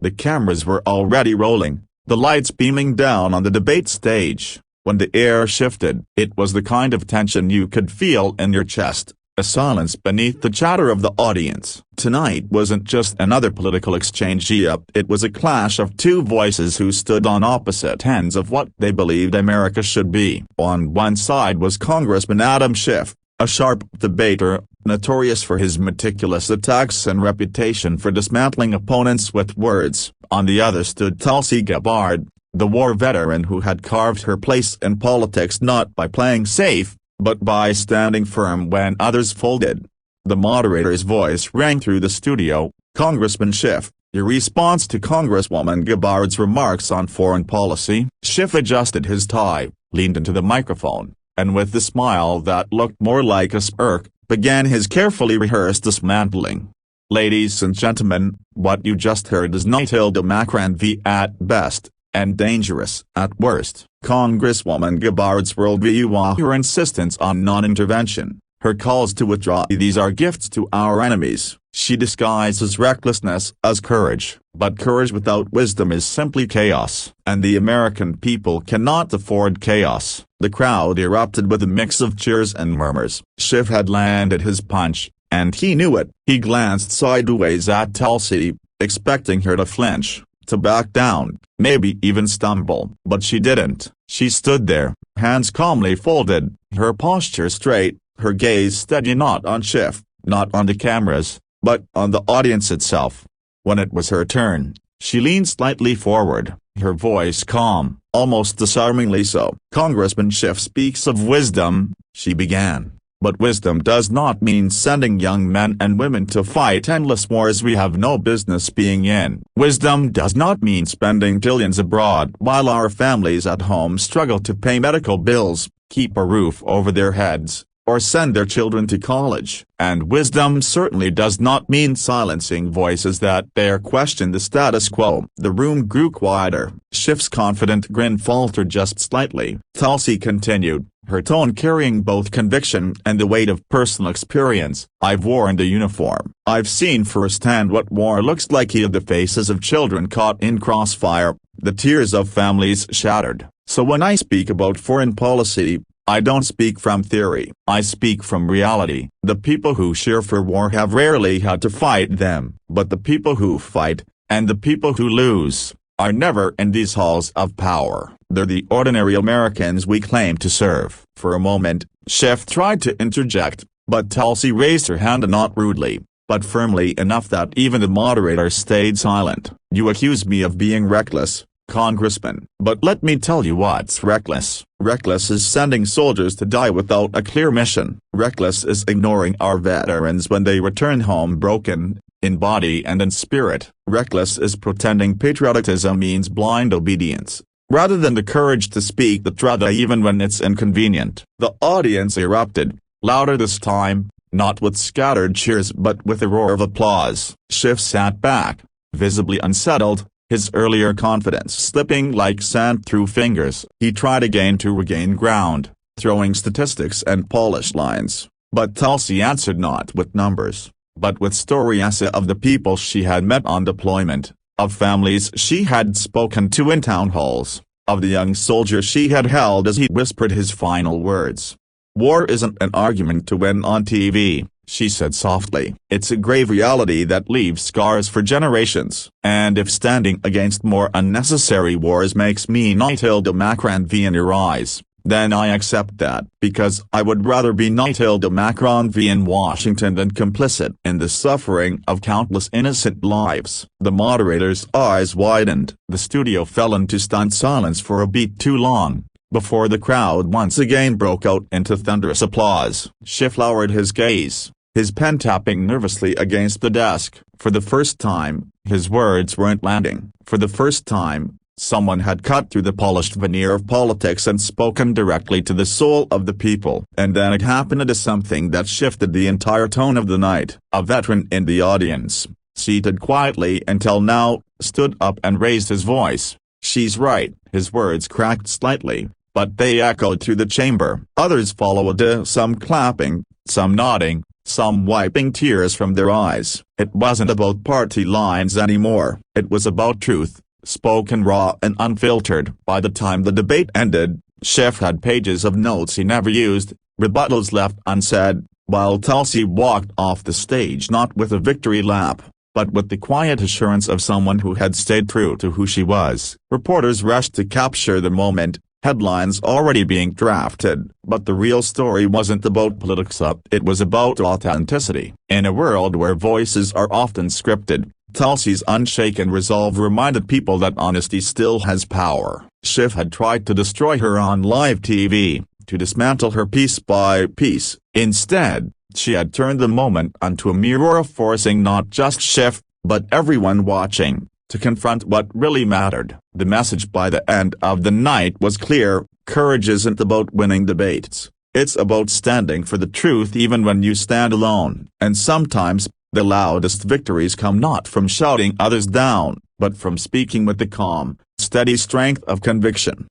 The cameras were already rolling, the lights beaming down on the debate stage. When the air shifted, it was the kind of tension you could feel in your chest, a silence beneath the chatter of the audience. Tonight wasn't just another political exchange, it was a clash of two voices who stood on opposite ends of what they believed America should be. On one side was Congressman Adam Schiff, a sharp debater, notorious for his meticulous attacks and reputation for dismantling opponents with words. On the other stood Tulsi Gabbard, the war veteran who had carved her place in politics not by playing safe, but by standing firm when others folded. The moderator's voice rang through the studio. "Congressman Schiff, your response to Congresswoman Gabbard's remarks on foreign policy." Schiff adjusted his tie, leaned into the microphone, and with a smile that looked more like a smirk, began his carefully rehearsed dismantling. "Ladies and gentlemen, what you just heard is Macron at best, and dangerous at worst. Congresswoman Gabbard's worldview, her insistence on non-intervention, her calls to withdraw, these are gifts to our enemies. She disguises recklessness as courage, but courage without wisdom is simply chaos, and the American people cannot afford chaos." The crowd erupted with a mix of cheers and murmurs. Schiff had landed his punch, and he knew it. He glanced sideways at Tulsi, expecting her to flinch, to back down, maybe even stumble. But she didn't. She stood there, hands calmly folded, her posture straight, her gaze steady, not on Schiff, not on the cameras, but on the audience itself. When it was her turn, she leaned slightly forward, her voice calm, almost disarmingly so. "Congressman Schiff speaks of wisdom," she began. "But wisdom does not mean sending young men and women to fight endless wars we have no business being in. Wisdom does not mean spending billions abroad while our families at home struggle to pay medical bills, keep a roof over their heads, or send their children to college. And wisdom certainly does not mean silencing voices that dare question the status quo." The room grew quieter. Schiff's confident grin faltered just slightly. Tulsi continued, her tone carrying both conviction and the weight of personal experience. "I've worn the uniform. I've seen firsthand what war looks like, the faces of children caught in crossfire, the tears of families shattered. So when I speak about foreign policy, I don't speak from theory. I speak from reality. The people who cheer for war have rarely had to fight them, but the people who fight, and the people who lose, are never in these halls of power. They're the ordinary Americans we claim to serve." For a moment, Schiff tried to interject, but Tulsi raised her hand, not rudely, but firmly enough that even the moderator stayed silent. "You accuse me of being reckless, Congressman. But let me tell you what's reckless. Reckless is sending soldiers to die without a clear mission. Reckless is ignoring our veterans when they return home broken, in body and in spirit. Reckless is pretending patriotism means blind obedience, rather than the courage to speak the truth even when it's inconvenient." The audience erupted, louder this time, not with scattered cheers but with a roar of applause. Schiff sat back, visibly unsettled, his earlier confidence slipping like sand through fingers. He tried again to regain ground, throwing statistics and polished lines, but Tulsi answered not with numbers, but with stories of the people she had met on deployment, of families she had spoken to in town halls, of the young soldier she had held as he whispered his final words. "War isn't an argument to win on TV," she said softly. "It's a grave reality that leaves scars for generations. And if standing against more unnecessary wars makes me Macron in your eyes, then I accept that, because I would rather be Macron in Washington than complicit in the suffering of countless innocent lives." The moderator's eyes widened. The studio fell into stunned silence for a beat too long, before the crowd once again broke out into thunderous applause. Schiff lowered his gaze, his pen tapping nervously against the desk. For the first time, his words weren't landing. For the first time, someone had cut through the polished veneer of politics and spoken directly to the soul of the people. And then it happened, something that shifted the entire tone of the night. A veteran in the audience, seated quietly until now, stood up and raised his voice. "She's right." His words cracked slightly, but they echoed through the chamber. Others followed, some clapping, some nodding, some wiping tears from their eyes. It wasn't about party lines anymore. It was about truth, spoken raw and unfiltered. By the time the debate ended, Schiff had pages of notes he never used, rebuttals left unsaid, while Tulsi walked off the stage not with a victory lap, but with the quiet assurance of someone who had stayed true to who she was. Reporters rushed to capture the moment, headlines already being drafted, but the real story wasn't about politics, it was about authenticity. In a world where voices are often scripted, Tulsi's unshaken resolve reminded people that honesty still has power. Schiff had tried to destroy her on live TV, to dismantle her piece by piece. Instead, she had turned the moment into a mirror, forcing not just Schiff, but everyone watching, to confront what really mattered. The message by the end of the night was clear: courage isn't about winning debates. It's about standing for the truth even when you stand alone. And sometimes, the loudest victories come not from shouting others down, but from speaking with the calm, steady strength of conviction.